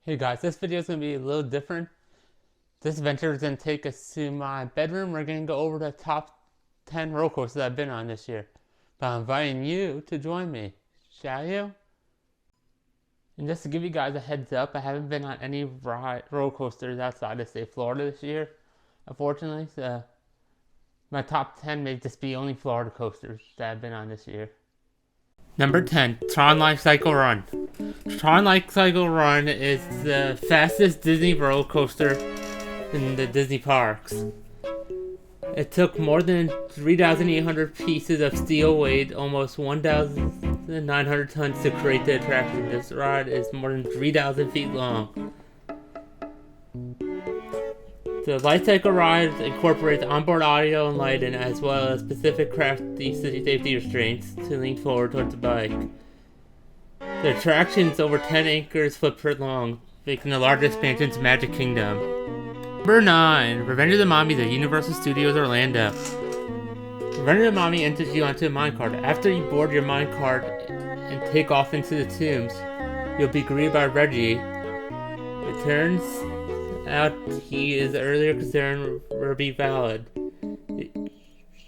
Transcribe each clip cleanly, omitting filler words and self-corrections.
Hey guys, this video is going to be a little different. This adventure is going to take us to my bedroom. We're going to go over the top 10 roller coasters I've been on this year. But I'm inviting you to join me. Shall you? And just to give you guys a heads up, I haven't been on any roller coasters outside of, say, Florida this year. Unfortunately, so my top 10 may just be only Florida coasters that I've been on this year. Number 10, Tron Life Cycle Run. Tron Life Cycle Run is the fastest Disney roller coaster in the Disney parks. It took more than 3,800 pieces of steel weighed almost 1,900 tons to create the attraction. This ride is more than 3,000 feet long. The Life Cycle ride incorporates onboard audio and lighting, as well as specific crafty safety restraints to lean forward towards the bike. The attraction is over 10 acres footprint long, making the largest expansion to Magic Kingdom. Number 9. Revenge of the Mommies at Universal Studios Orlando. Revenge of the Mommy enters you onto a minecart. After you board your minecart and take off into the tombs, you'll be greeted by Reggie. It turns out he is earlier concerned will be valid,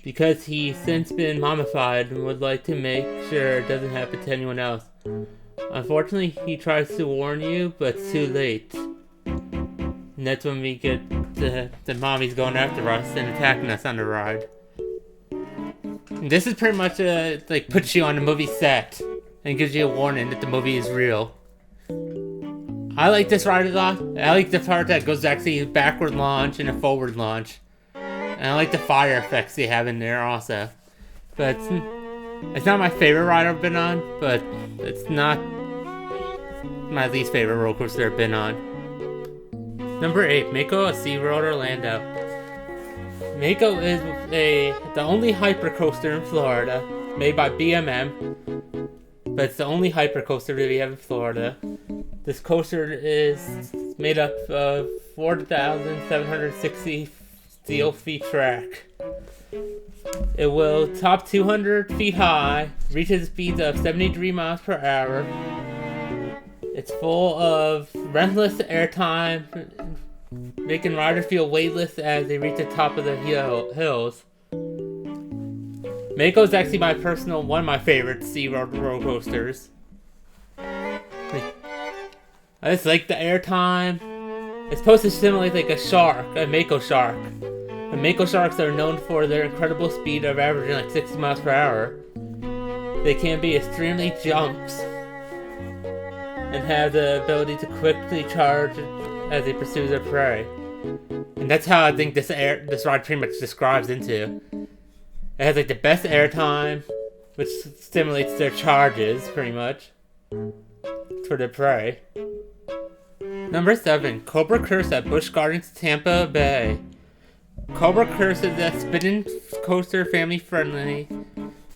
because he's since been mummified and would like to make sure it doesn't happen to anyone else. Unfortunately, he tries to warn you, but it's too late. And that's when we get the mommies going after us and attacking us on the ride. And this is pretty much like puts you on the movie set and gives you a warning that the movie is real. I like this ride a lot. I like the part that goes actually backward launch and a forward launch. And I like the fire effects they have in there also. But it's not my favorite ride I've been on, but it's not my least favorite roller coaster I've been on. Number 8, Mako at SeaWorld Orlando. Mako is the only hypercoaster in Florida, made by BMM, but it's the only hypercoaster that we have in Florida. This coaster is made up of 4,760 steel feet track. It will top 200 feet high, reaches speeds of 73 miles per hour. It's full of relentless airtime, making riders feel weightless as they reach the top of the hills. Mako is actually one of my favorite SeaWorld roller coasters. I just like the airtime. It's supposed to simulate like a shark, a Mako shark. The Mako sharks are known for their incredible speed of averaging like 60 miles per hour. They can be extremely jumps and have the ability to quickly charge as they pursue their prey. And that's how I think this ride pretty much describes into. It has like the best airtime, which stimulates their charges pretty much for their prey. Number 7, Cobra Curse at Busch Gardens, Tampa Bay. Cobra Curse is a spinning coaster, family friendly,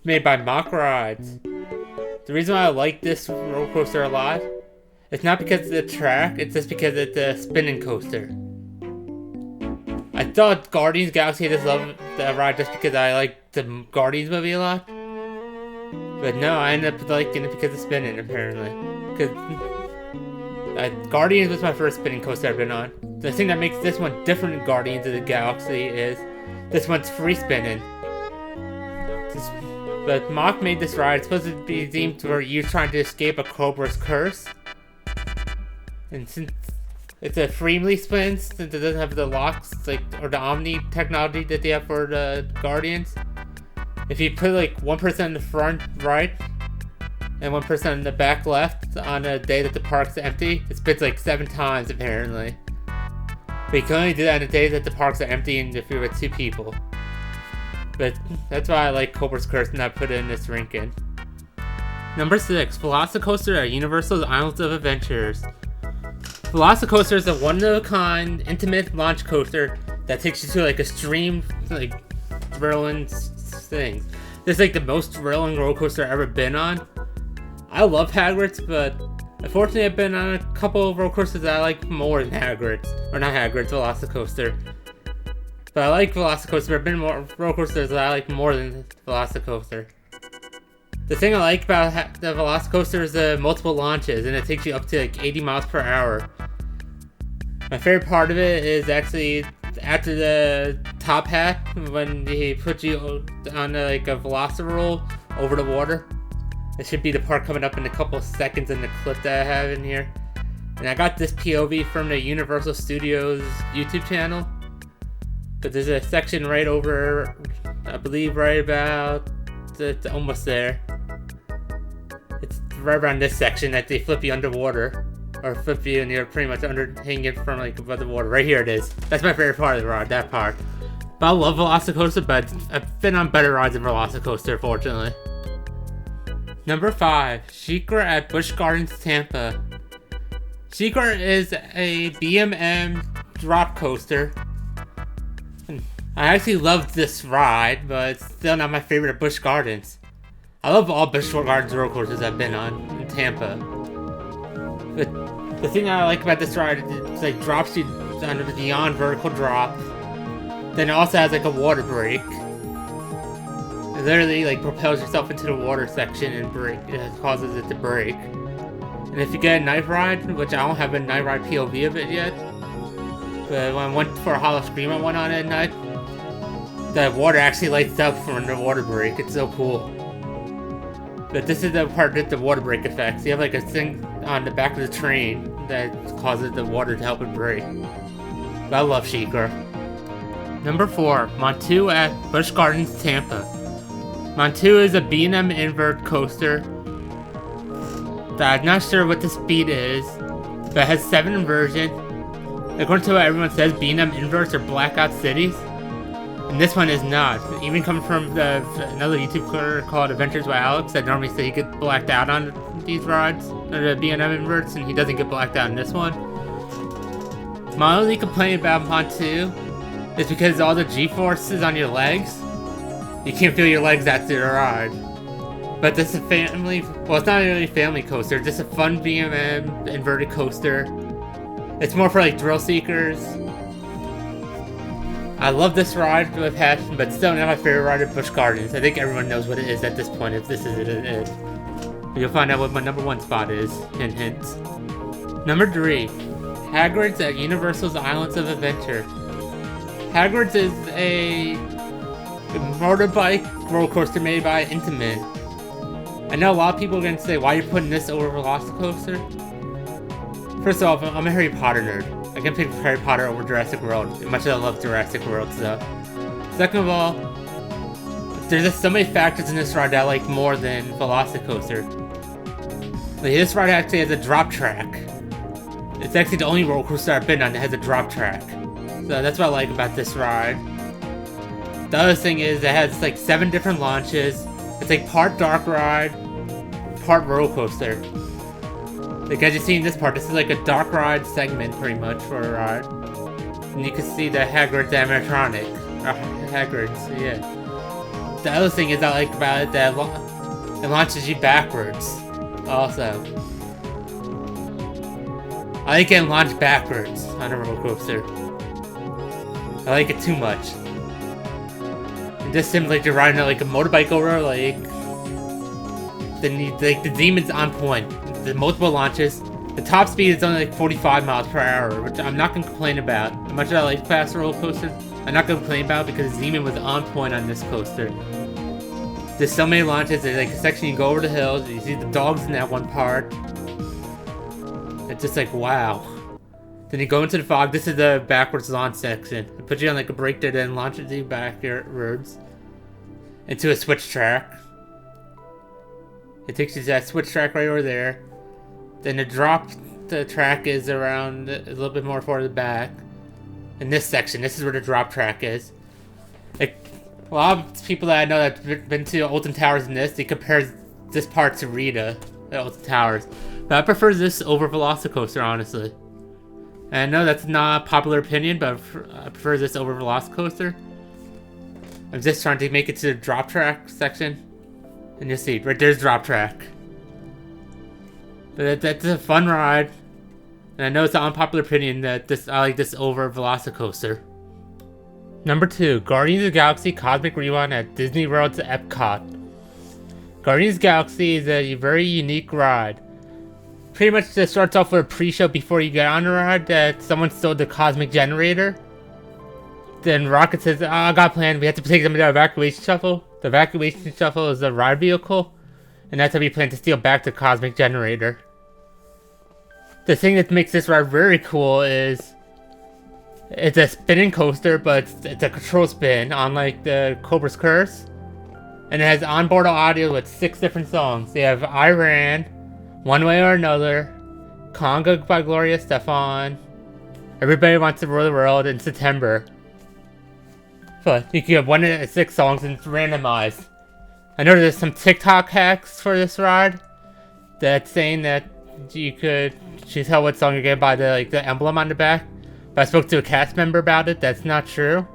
made by Mock Rides. The reason why I like this roller coaster a lot, it's not because of the track, it's just because it's a spinning coaster. I thought Guardians Galaxy, I just love that ride just because I like the Guardians movie a lot. But no, I ended up liking it because of spinning, apparently. Because Guardians was my first spinning coaster I've been on. The thing that makes this one different than Guardians of the Galaxy is this one's free spinning. But Mock made this ride. It's supposed to be themed where you're trying to escape a Cobra's curse. And since it's a freely spin, since it doesn't have the locks or the Omni technology that they have for the Guardians, if you put like one person in the front right and one person in the back left on a day that the park's empty, it spins like 7 times apparently. But you can only do that on the days that the parks are empty and if you're with 2 people. But that's why I like Cobra's Curse and I put it in this ranking. Number 6, Velocicoaster at Universal's Islands of Adventures. Velocicoaster is a one-of-a-kind, intimate launch coaster that takes you to like extreme, like thrilling things. This is like the most thrilling roller coaster I've ever been on. I love Hagrid's, but unfortunately I've been on a couple of roller coasters that I like more than Hagrid's. Or not Hagrid's, Velocicoaster. But I like Velocicoaster, but I've been more roller coasters that I like more than Velocicoaster. The thing I like about the Velocicoaster is the multiple launches, and it takes you up to like 80 miles per hour. My favorite part of it is actually after the top hat, when he puts you on like a velociroll over the water. It should be the part coming up in a couple of seconds in the clip that I have in here. And I got this POV from the Universal Studios YouTube channel. But there's a section right over, I believe right about, it's almost there. It's right around this section that they flip you underwater. Or flip you and you're pretty much hanging from like above the water. Right here it is. That's my favorite part of the ride, that part. But I love Velocicoaster, but I've been on better rides than Velocicoaster, fortunately. Number 5, SheiKra at Busch Gardens, Tampa. SheiKra is a BMM drop coaster. I actually love this ride, but it's still not my favorite at Busch Gardens. I love all Busch Gardens roller coasters I've been on in Tampa. But the thing I like about this ride is it like drops you on a beyond vertical drop. Then it also has like a water break. It literally like propels yourself into the water section and causes it to break. And if you get a night ride, which I don't have a night ride POV of it yet, but when I went for a Hollow Scream I went on at night, the water actually lights up from the water break. It's so cool. But this is the part that the water break effects. You have like a thing on the back of the train that causes the water to help it break. But I love SheiKra. Number 4, Montu at Busch Gardens, Tampa. Montu is a B&M invert coaster that I'm not sure what the speed is, but it has 7 inversion. According to what everyone says, B&M inverts are blackout cities. And this one is not. Even coming from another YouTuber called Adventures by Alex that normally say he gets blacked out on these rides, or the B&M inverts, and he doesn't get blacked out in this one. My only complaint about Montu is because all the G-forces on your legs, you can't feel your legs after the ride. But this is a family, well, it's not really a family coaster, just a fun B&M inverted coaster. It's more for like thrill seekers. I love this ride with passion, but still not my favorite ride at Busch Gardens. I think everyone knows what it is at this point, if this is it, it is. You'll find out what my number 1 spot is, hint hint. Number 3, Hagrid's at Universal's Islands of Adventure. Hagrid's is a motorbike roller coaster made by Intamin. I know a lot of people are going to say, why are you putting this over Velocicoaster? First off, I'm a Harry Potter nerd. I can pick Harry Potter over Jurassic World, much as I love Jurassic World stuff. Second of all, there's just so many factors in this ride that I like more than Velocicoaster. Like, this ride actually has a drop track. It's actually the only roller coaster I've been on that has a drop track. So that's what I like about this ride. The other thing is it has like 7 different launches. It's like part dark ride, part roller coaster. Like as you see in this part, this is like a dark ride segment pretty much for a ride. And you can see the Hagrid's animatronic. Hagrid's, yeah. The other thing is I like about it that it launches you backwards. Also. I like getting launched backwards on a roller coaster. I like it too much. And just seems like you're riding like a motorbike over like the demon's on point. The multiple launches. The top speed is only like 45 miles per hour, which I'm not gonna complain about. As much as I like fast roller coasters, I'm not gonna complain about it because Demon was on point on this coaster. There's so many launches. There's like a section you go over the hills. You see the dogs in that one part. It's just like wow. Then you go into the fog. This is the backwards launch section. It puts you on like a break there, then launches you backwards into a switch track. It takes you to that switch track right over there. Then the track is around a little bit more further back. In this section, this is where the drop track is. Like, a lot of people that I know that've been to Alton Towers in this, they compare this part to Rita at Alton Towers. But I prefer this over Velocicoaster, honestly. And I know that's not a popular opinion, but I prefer this over Velocicoaster. I'm just trying to make it to the drop track section. And you'll see, right there's drop track. But that's a fun ride. And I know it's an unpopular opinion that I like this over Velocicoaster. Number 2, Guardians of the Galaxy Cosmic Rewind at Disney World's Epcot. Guardians of the Galaxy is a very unique ride. pretty much just starts off with a pre-show before you get on the ride that someone stole the cosmic generator. Then Rocket says, "Oh, I got a plan. We have to take them to the evacuation shuffle. The evacuation shuffle is a ride vehicle, and that's how we plan to steal back the cosmic generator." The thing that makes this ride very cool is it's a spinning coaster, but it's a control spin, unlike the Cobra's Curse. And it has onboard audio with 6 different songs. They have Iran, One Way or Another, Conga by Gloria Estefan, Everybody Wants to Rule the World, in September. But you can get 1 of 6 songs and it's randomized. I know there's some TikTok hacks for this ride that's saying that you could tell what song you're getting by the emblem on the back. But I spoke to a cast member about it. That's not true.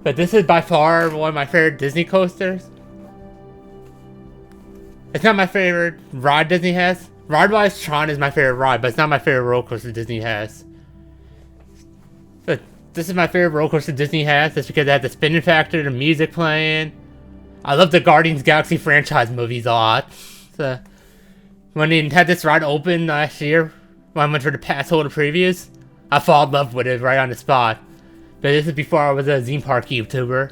But this is by far one of my favorite Disney coasters. It's not my favorite ride Disney has. Ride-wise, Tron is my favorite ride, but it's not my favorite roller coaster Disney has. But this is my favorite roller coaster Disney has. That's because it has the spinning factor, the music playing. I love the Guardians of the Galaxy franchise movies a lot. So, when they had this ride open last year, when I went for the pass holder previews, I fell in love with it right on the spot. But this is before I was a theme park YouTuber.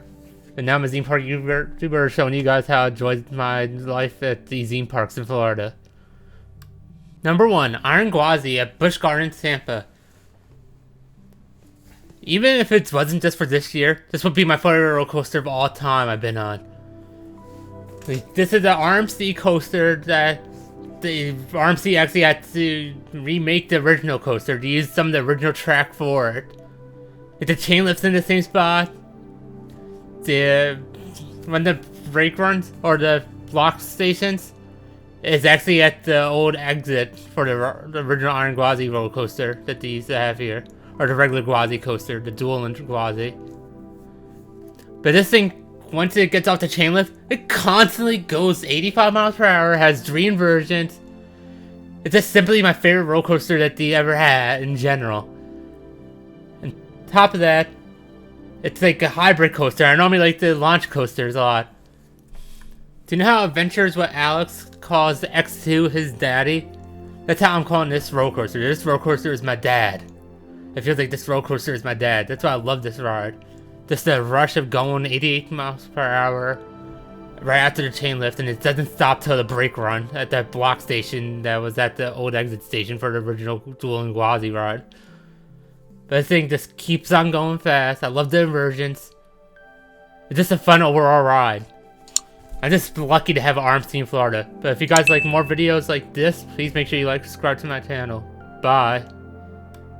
And now I'm a theme park YouTuber showing you guys how I enjoyed my life at the theme parks in Florida. Number 1, Iron Gwazi at Busch Gardens, Tampa. Even if it wasn't just for this year, this would be my favorite roller coaster of all time I've been on. This is the RMC coaster that the RMC actually had to remake the original coaster to use some of the original track for it. The chain lifts in the same spot. When the brake runs, or the block stations, is actually at the old exit for the original Iron Gwazi roller coaster that they used to have here. Or the regular Gwazi coaster, the dual Gwazi. But this thing, once it gets off the chain lift, it constantly goes 85 miles per hour, has 3 inversions. It's just simply my favorite roller coaster that they ever had in general. And top of that, it's like a hybrid coaster. I normally like the launch coasters a lot. Do you know how Adventures with Alex calls X2 his daddy? That's how I'm calling this roller coaster. This roller coaster is my dad. It feels like this roller coaster is my dad. That's why I love this ride. Just the rush of going 88 miles per hour right after the chain lift, and it doesn't stop till the brake run at that block station that was at the old exit station for the original Dual and Gwazi ride. But this thing just keeps on going fast. I love the inversions. It's just a fun overall ride. I'm just lucky to have an RMC in Florida. But if you guys like more videos like this, please make sure you like and subscribe to my channel. Bye.